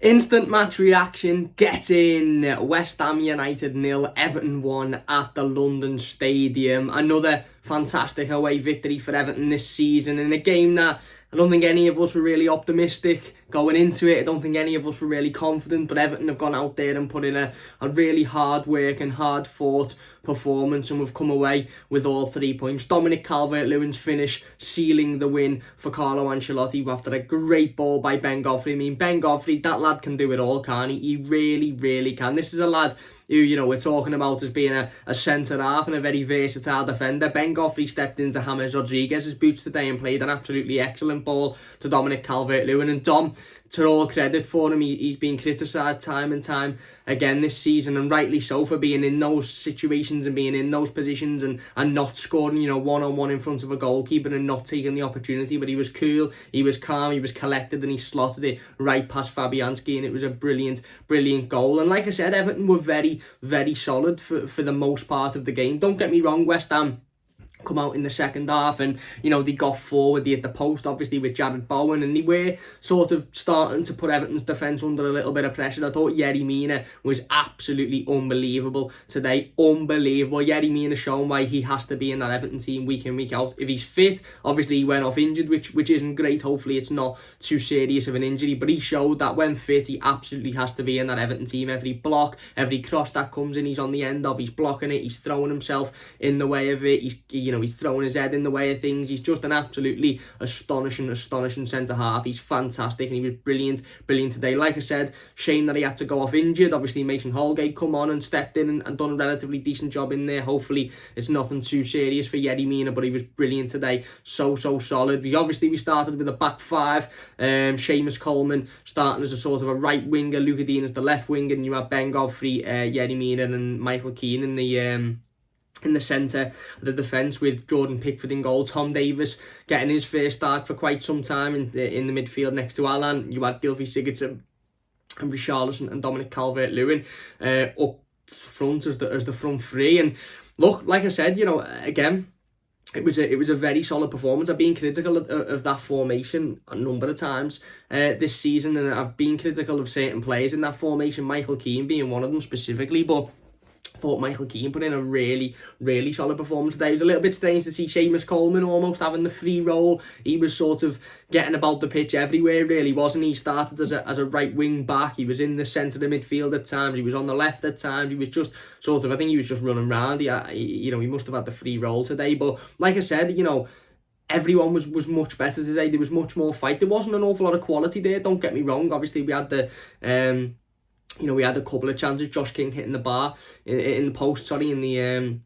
Instant match reaction, get in. West Ham United 0, Everton 1 at the London Stadium. Another fantastic away victory for Everton this season in a game that I don't think any of us were really optimistic going into it. I don't think any of us were really confident, but Everton have gone out there and put in a really hard work and hard fought performance, and we've come away with all 3 points. Dominic Calvert-Lewin's finish sealing the win for Carlo Ancelotti after a great ball by Ben Godfrey. I mean, Ben Godfrey, that lad can do it all, can't he? He really, really can. This is a lad who, you know, we're talking about as being a centre-half and a very versatile defender. Ben Godfrey stepped into James Rodriguez's boots today and played an absolutely excellent ball to Dominic Calvert-Lewin. And Dom, to all credit for him, he's been criticised time and time again this season, and rightly so, for being in those situations and being in those positions and not scoring, you know, one-on-one in front of a goalkeeper and not taking the opportunity. But he was cool, he was calm, he was collected, and he slotted it right past Fabianski, and it was a brilliant, brilliant goal. And like I said, Everton were very, very solid for the most part of the game. Don't get me wrong, West Ham come out in the second half and, you know, they got forward, they hit the post obviously with Jared Bowen, and they were sort of starting to put Everton's defence under a little bit of pressure. I thought Yerry Mina was absolutely unbelievable today. Unbelievable. Yerry Mina shown why he has to be in that Everton team week in, week out. If he's fit, obviously he went off injured, which isn't great. Hopefully it's not too serious of an injury, but he showed that when fit, he absolutely has to be in that Everton team. Every block, every cross that comes in, he's on the end of, he's blocking it, he's throwing himself in the way of it, he's throwing his head in the way of things. He's just an absolutely astonishing centre-half. He's fantastic, and he was brilliant today. Like I said, shame that he had to go off injured. Obviously, Mason Holgate come on and stepped in and done a relatively decent job in there. Hopefully, it's nothing too serious for Yerry Mina, but he was brilliant today. So solid. We started with a back five. Seamus Coleman starting as a sort of a right winger, Luca Dean as the left winger, and you have Ben Godfrey, Yerry Mina, and Michael Keane in the centre of the defence, with Jordan Pickford in goal. Tom Davis getting his first start for quite some time in the midfield next to Alan. You had Gylfi Sigurdsson and Richarlison and Dominic Calvert-Lewin up front as the front three. And look, like I said, you know, again, it was a very solid performance. I've been critical of that formation a number of times this season, and I've been critical of certain players in that formation, Michael Keane being one of them specifically, but I thought Michael Keane put in a really, really solid performance today. It was a little bit strange to see Seamus Coleman almost having the free role. He was sort of getting about the pitch everywhere, really, wasn't he? He started as a right wing back. He was in the centre of the midfield at times. He was on the left at times. He was just sort of, I think he was just running around. He must have had the free role today. But like I said, you know, everyone was much better today. There was much more fight. There wasn't an awful lot of quality there, don't get me wrong. Obviously, we had we had a couple of chances. Josh King hitting the bar in the post, in the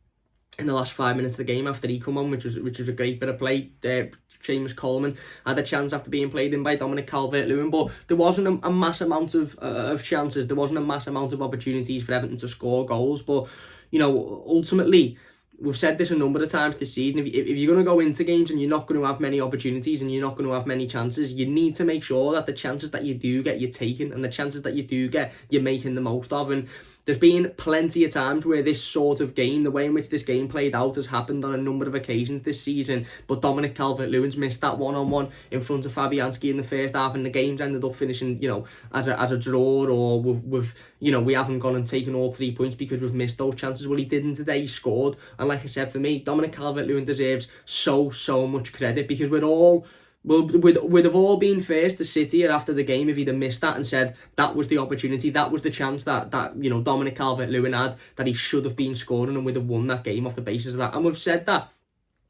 last 5 minutes of the game after he come on, which was a great bit of play. Seamus Coleman had a chance after being played in by Dominic Calvert-Lewin, but there wasn't a mass amount of chances. There wasn't a mass amount of opportunities for Everton to score goals. But, you know, ultimately, we've said this a number of times this season, if you're going to go into games and you're not going to have many opportunities and you're not going to have many chances, you need to make sure that the chances that you do get, you're taking, and the chances that you do get, you're making the most of. And there's been plenty of times where this sort of game, the way in which this game played out, has happened on a number of occasions this season. But Dominic Calvert-Lewin's missed that one-on-one in front of Fabianski in the first half, and the game's ended up finishing, you know, as a draw, or we haven't gone and taken all 3 points because we've missed those chances. Well, he didn't today. He scored, and like I said, for me, Dominic Calvert-Lewin deserves so much credit, because we'd have all been first to sit here after the game if he'd have missed that and said that was the opportunity, that was the chance that you know, Dominic Calvert-Lewin had, that he should have been scoring, and we'd have won that game off the basis of that. And we've said that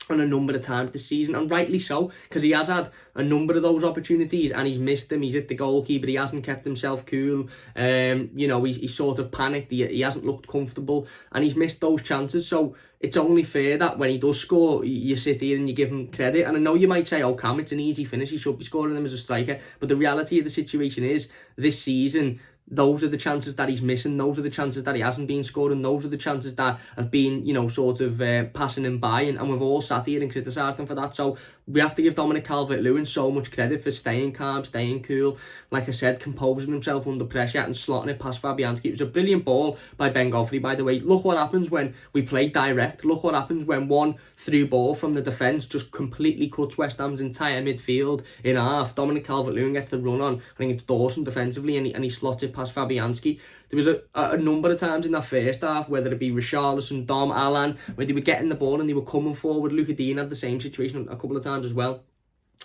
on a number of times this season, and rightly so, because he has had a number of those opportunities and he's missed them. He's hit the goalkeeper, he hasn't kept himself cool, he's sort of panicked, he hasn't looked comfortable, and he's missed those chances. So it's only fair that when he does score, you sit here and you give him credit. And I know you might say, oh Cam, it's an easy finish, he should be scoring them as a striker, but the reality of the situation is, this season, those are the chances that he's missing. Those are the chances that he hasn't been scoring. Those are the chances that have been, sort of passing him by. And we've all sat here and criticised him for that. So we have to give Dominic Calvert-Lewin so much credit for staying calm, staying cool. Like I said, composing himself under pressure and slotting it past Fabianski. It was a brilliant ball by Ben Godfrey, by the way. Look what happens when we play direct. Look what happens when one through ball from the defence just completely cuts West Ham's entire midfield in half. Dominic Calvert-Lewin gets the run on. I think it's Dawson defensively, and he slots it past Fabianski. There was a number of times in that first half, whether it be Richarlison, Dom, Alan, where they were getting the ball and they were coming forward. Luka Dean had the same situation a couple of times as well.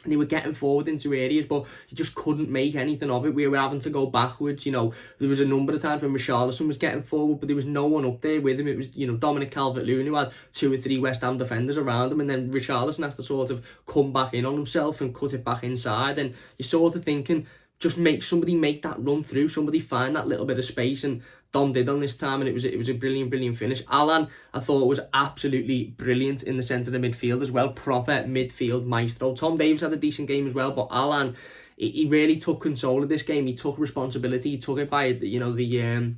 And they were getting forward into areas, but you just couldn't make anything of it. We were having to go backwards. There was a number of times when Richarlison was getting forward, but there was no one up there with him. It was, Dominic Calvert-Lewin who had 2 or 3 West Ham defenders around him, and then Richarlison has to sort of come back in on himself and cut it back inside. And you're sort of thinking, just somebody make that run through, somebody find that little bit of space, and Dom did on this time, and it was a brilliant finish. Alan, I thought, was absolutely brilliant in the centre of the midfield as well, proper midfield maestro. Tom Davies had a decent game as well, but Alan, he really took control of this game. He took responsibility. He took it by the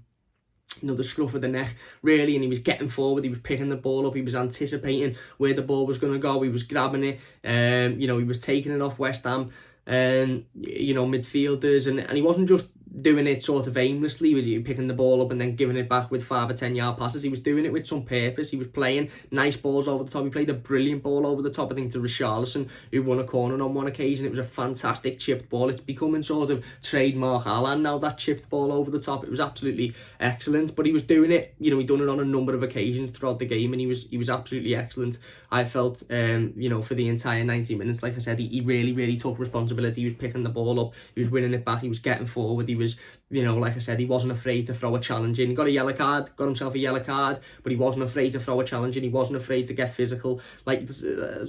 scruff of the neck, really, and he was getting forward. He was picking the ball up. He was anticipating where the ball was going to go. He was grabbing it. He was taking it off West Ham midfielders, and he wasn't just doing it sort of aimlessly, with you picking the ball up and then giving it back with 5 or 10 yard passes. He was doing it with some purpose. He was playing nice balls over the top. He played a brilliant ball over the top, I think, to Richarlison, who won a corner on one occasion. It was a fantastic chipped ball. It's becoming sort of trademark Alan now, that chipped ball over the top. It was absolutely excellent, but he was doing it, he'd done it on a number of occasions throughout the game, and he was absolutely excellent. I felt, for the entire 90 minutes, like I said, he really took responsibility. He was picking the ball up, he was winning it back, he was getting forward, he was, like I said, he wasn't afraid to throw a challenge in. He got himself a yellow card, but he wasn't afraid to throw a challenge in. He wasn't afraid to get physical. Like,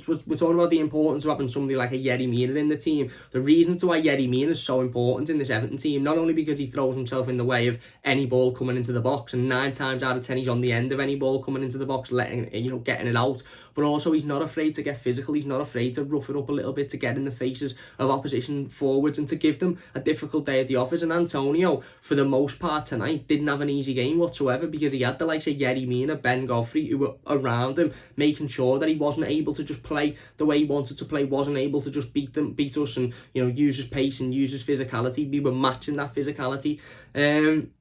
we're talking about the importance of having somebody like a Yerry Mina in the team. The reasons to why Yerry Mina is so important in this Everton team, not only because he throws himself in the way of any ball coming into the box, and 9 times out of 10 he's on the end of any ball coming into the box, getting it out, but also he's not afraid to get physical. He's not afraid to rough it up a little bit, to get in the faces of opposition forwards and to give them a difficult day at the office. And Antonio, for the most part tonight, didn't have an easy game whatsoever, because he had the likes of Yerry Mina, Ben Godfrey, who were around him, making sure that he wasn't able to just play the way he wanted to play, wasn't able to just beat us and use his pace and use his physicality. We were matching that physicality. And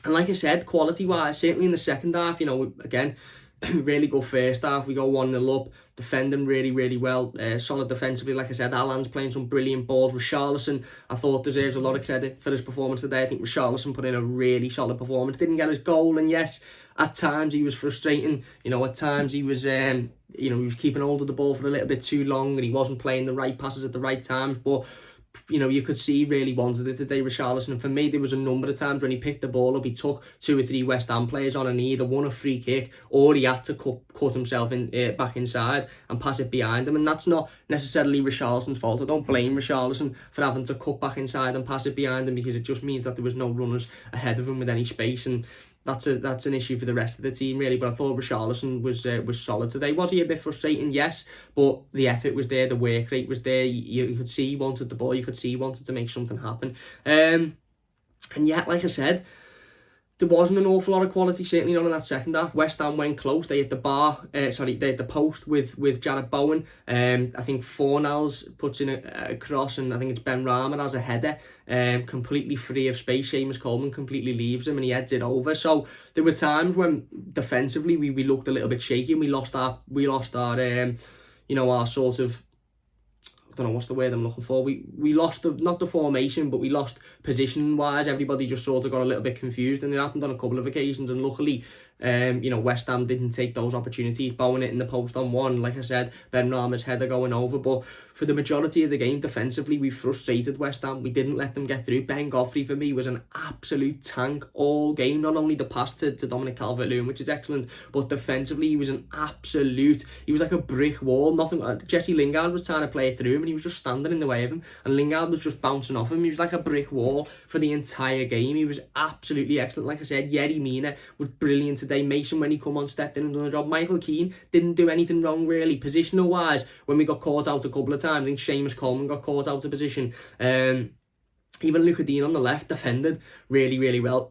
like I said, quality-wise, certainly in the second half, again, really good first half. We go 1-0 up, defending really well, solid defensively. Like I said, Alan's playing some brilliant balls. Richarlison, I thought, deserves a lot of credit for his performance today. I think Richarlison put in a really solid performance. Didn't get his goal, and yes, at times he was frustrating. At times he was he was keeping hold of the ball for a little bit too long, and he wasn't playing the right passes at the right times, but you could see he really wanted it today, Richarlison. And for me, there was a number of times when he picked the ball up, he took 2 or 3 West Ham players on, and he either won a free kick or he had to cut himself in back inside and pass it behind him. And that's not necessarily Richarlison's fault. I don't blame Richarlison for having to cut back inside and pass it behind him, because it just means that there was no runners ahead of him with any space, and that's an issue for the rest of the team, really. But I thought Richarlison was solid today. Was he a bit frustrating? Yes, but the effort was there, the work rate was there. You could see he wanted the ball. You could see he wanted to make something happen. And yet, like I said, there wasn't an awful lot of quality, certainly not in that second half. West Ham went close. They hit the they hit the post with Jared Bowen. I think Fornals puts in a cross, and I think it's Ben Rama has a header, completely free of space. Seamus Coleman completely leaves him, and he heads it over. So there were times when defensively we looked a little bit shaky, and we lost our our sort of, I don't know what's the word I'm looking for. We lost not the formation, but we lost position wise. Everybody just sort of got a little bit confused, and it happened on a couple of occasions. And luckily, West Ham didn't take those opportunities. Bowen it in the post on one, like I said, Ben Rama's header going over. But for the majority of the game, defensively, we frustrated West Ham. We didn't let them get through. Ben Godfrey, for me, was an absolute tank all game. Not only the pass to Dominic Calvert-Lewin, which is excellent, but defensively, he was he was like a brick wall. Jesse Lingard was trying to play it through him, and he was just standing in the way of him, and Lingard was just bouncing off him. He was like a brick wall for the entire game. He was absolutely excellent. Like I said, Yerry Mina was brilliant today. Mason, when he come on, stepped in and done the job. Michael Keane didn't do anything wrong, really. Positional wise, when we got caught out a couple of times, I think Seamus Coleman got caught out of position. Even Luca Dean on the left defended really, really well.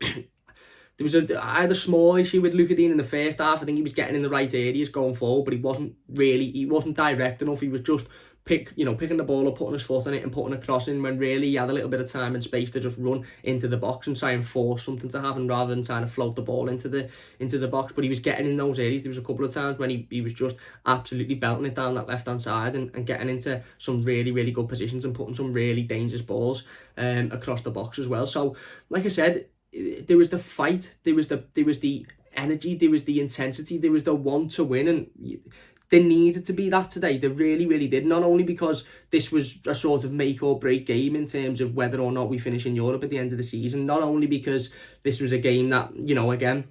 I had a small issue with Luca Dean in the first half. I think he was getting in the right areas going forward, but he wasn't direct enough. He was just picking the ball up, putting his foot on it and putting a cross in, when really he had a little bit of time and space to just run into the box and try and force something to happen rather than trying to float the ball into the box. But he was getting in those areas. There was a couple of times when he was just absolutely belting it down that left-hand side and getting into some really, really good positions and putting some really dangerous balls across the box as well. So, like I said, there was the fight, there was the energy, there was the intensity, there was the want to win, and there needed to be that today. They really, really did. Not only because this was a sort of make or break game in terms of whether or not we finish in Europe at the end of the season, not only because this was a game that, again,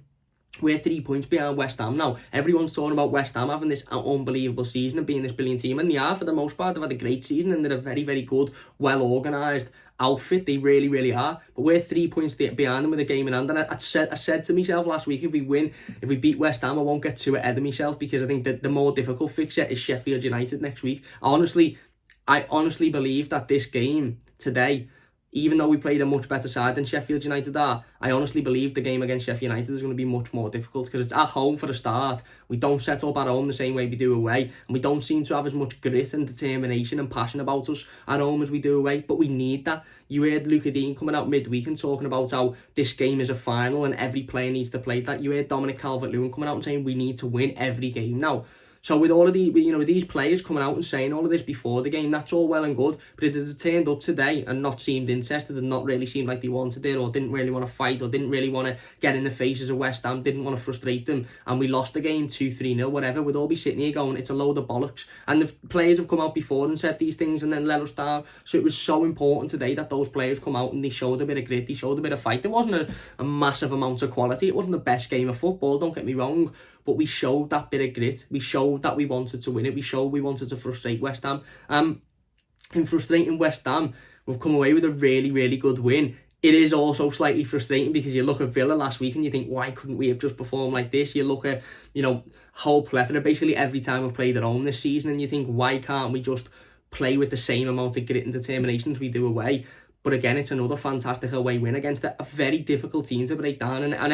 we're 3 points behind West Ham now. Everyone's talking about West Ham having this unbelievable season and being this brilliant team, and they are, for the most part. They've had a great season and they're a very, very good, well-organised outfit. They really, really are. But we're 3 points behind them with a game in hand. And I said to myself last week, if we beat West Ham, I won't get too ahead of myself, because I think that the more difficult fixture is Sheffield United next week. I honestly believe that this game today, even though we played a much better side than Sheffield United are, I honestly believe the game against Sheffield United is going to be much more difficult, because it's at home for a start. We don't set up at home the same way we do away, and we don't seem to have as much grit and determination and passion about us at home as we do away, but we need that. You heard Luca Dean coming out midweek and talking about how this game is a final and every player needs to play that. You heard Dominic Calvert-Lewin coming out and saying we need to win every game now. So with all of with these players coming out and saying all of this before the game, that's all well and good. But if they turned up today and not seemed interested and not really seemed like they wanted it, or didn't really want to fight, or didn't really want to get in the faces of West Ham, didn't want to frustrate them, and we lost the game 2-3-0, whatever, we'd all be sitting here going, it's a load of bollocks. And the players have come out before and said these things and then let us down. So it was so important today that those players come out and they showed a bit of grit, they showed a bit of fight. There wasn't a massive amount of quality. It wasn't the best game of football, don't get me wrong. But we showed that bit of grit. We showed that we wanted to win it. We showed we wanted to frustrate West Ham. In frustrating West Ham, we've come away with a really, really good win. It is also slightly frustrating because you look at Villa last week and you think, why couldn't we have just performed like this? You look at, whole plethora, basically every time we've played at home this season, and you think, why can't we just play with the same amount of grit and determination as we do away? But again, it's another fantastic away win against a very difficult team to break down. And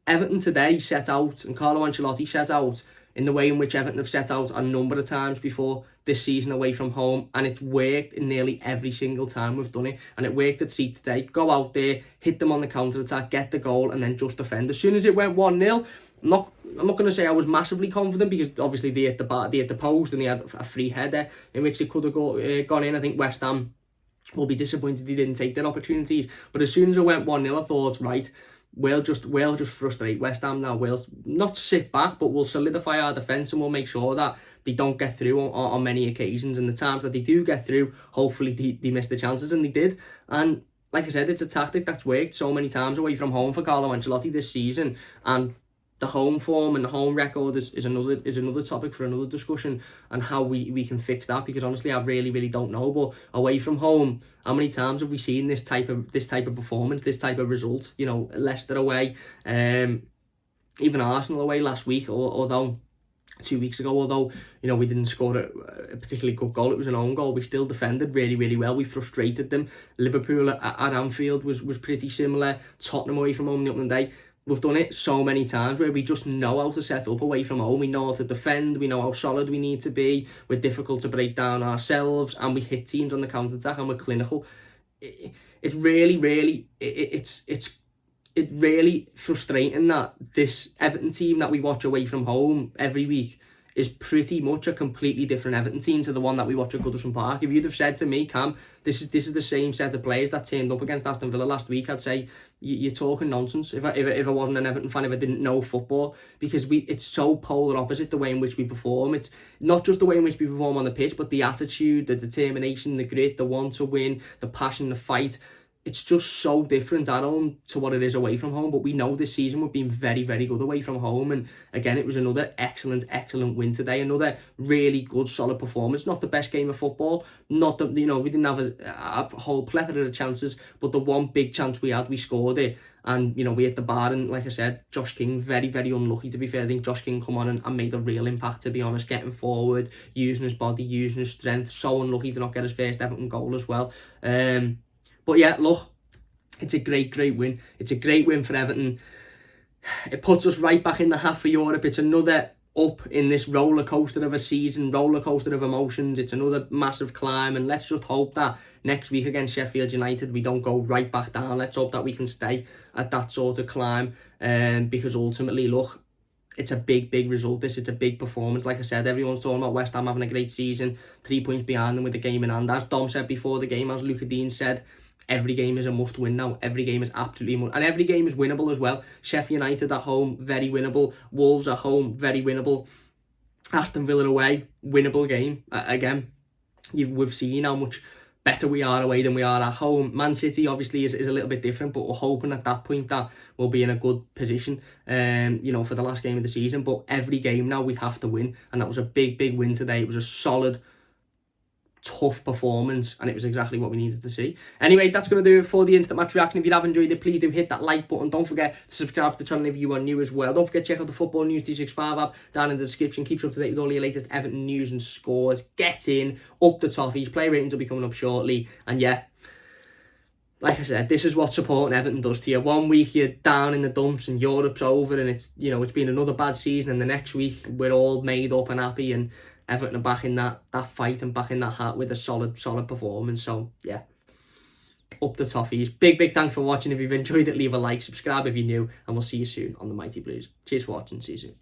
Everton today set out, and Carlo Ancelotti set out in the way in which Everton have set out a number of times before this season away from home, and it's worked in nearly every single time we've done it, and it worked at Sea today. Go out there, hit them on the counter-attack, get the goal, and then just defend. As soon as it went 1-0, I'm not going to say I was massively confident, because obviously they hit the post and they had a free header in which it could have gone in. I think West Ham will be disappointed they didn't take their opportunities, but as soon as it went 1-0, I thought, right, we'll just frustrate West Ham now. We'll not sit back, but we'll solidify our defence and we'll make sure that they don't get through on many occasions. And the times that they do get through, hopefully they miss the chances, and they did. And like I said, it's a tactic that's worked so many times away from home for Carlo Ancelotti this season. And the home form and the home record is another topic for another discussion, and how we can fix that, because honestly I really, really don't know. But away from home, how many times have we seen this type of performance, this type of result? Leicester away, even Arsenal away last week, although 2 weeks ago, although we didn't score a particularly good goal, it was an own goal, we still defended really, really well. We frustrated them. Liverpool at Anfield was pretty similar. Tottenham away from home the opening day. We've done it so many times where we just know how to set up away from home. We know how to defend. We know how solid we need to be. We're difficult to break down ourselves, and we hit teams on the counter-attack, and we're clinical. It's really, really, it's really frustrating that this Everton team that we watch away from home every week is pretty much a completely different Everton team to the one that we watch at Goodison Park. If you'd have said to me, Cam, this is the same set of players that turned up against Aston Villa last week, I'd say you're talking nonsense. If I wasn't an Everton fan, if I didn't know football, because it's so polar opposite the way in which we perform. It's not just the way in which we perform on the pitch, but the attitude, the determination, the grit, the want to win, the passion, the fight. It's just so different at home to what it is away from home. But we know this season we've been very, very good away from home. And again, it was another excellent win today. Another really good, solid performance. Not the best game of football. Not that, we didn't have a whole plethora of chances. But the one big chance we had, we scored it. And, we hit the bar. And like I said, Josh King, very, very unlucky, to be fair. I think Josh King come on and made a real impact, to be honest. Getting forward, using his body, using his strength. So unlucky to not get his first Everton goal as well. But yeah, look, it's a great win. It's a great win for Everton. It puts us right back in the half of Europe. It's another up in this roller coaster of a season, roller coaster of emotions. It's another massive climb, and let's just hope that next week against Sheffield United we don't go right back down. Let's hope that we can stay at that sort of climb, because ultimately, look, it's a big result. It's a big performance. Like I said, everyone's talking about West Ham having a great season, 3 points behind them with the game in hand. As Dom said before the game, as Luca Dean said, every game is a must-win now. Every game is absolutely must, and every game is winnable as well. Sheffield United at home, very winnable. Wolves at home, very winnable. Aston Villa away, winnable game. Again, we've seen how much better we are away than we are at home. Man City obviously is a little bit different, but we're hoping at that point that we'll be in a good position, for the last game of the season. But every game now we have to win, and that was a big win today. It was a solid, tough performance, and it was exactly what we needed to see. Anyway, that's going to do it for the instant match reaction. If you have enjoyed it, please do hit that like button. Don't forget to subscribe to the channel if you are new as well. Don't forget to check out the Football News 365 app down in the description. Keeps you up to date with all your latest Everton news and scores. Get in, up the toffees. Play ratings will be coming up shortly, and yeah, like I said, this is what supporting Everton does to you. 1 week you're down in the dumps and Europe's over, and it's been another bad season, and the next week we're all made up and happy, and Everton are back in that fight and back in that hat with a solid performance. So yeah, up the toffees. Big thanks for watching. If you've enjoyed it, leave a like, subscribe if you're new, and we'll see you soon on the Mighty Blues. Cheers for watching. See you soon.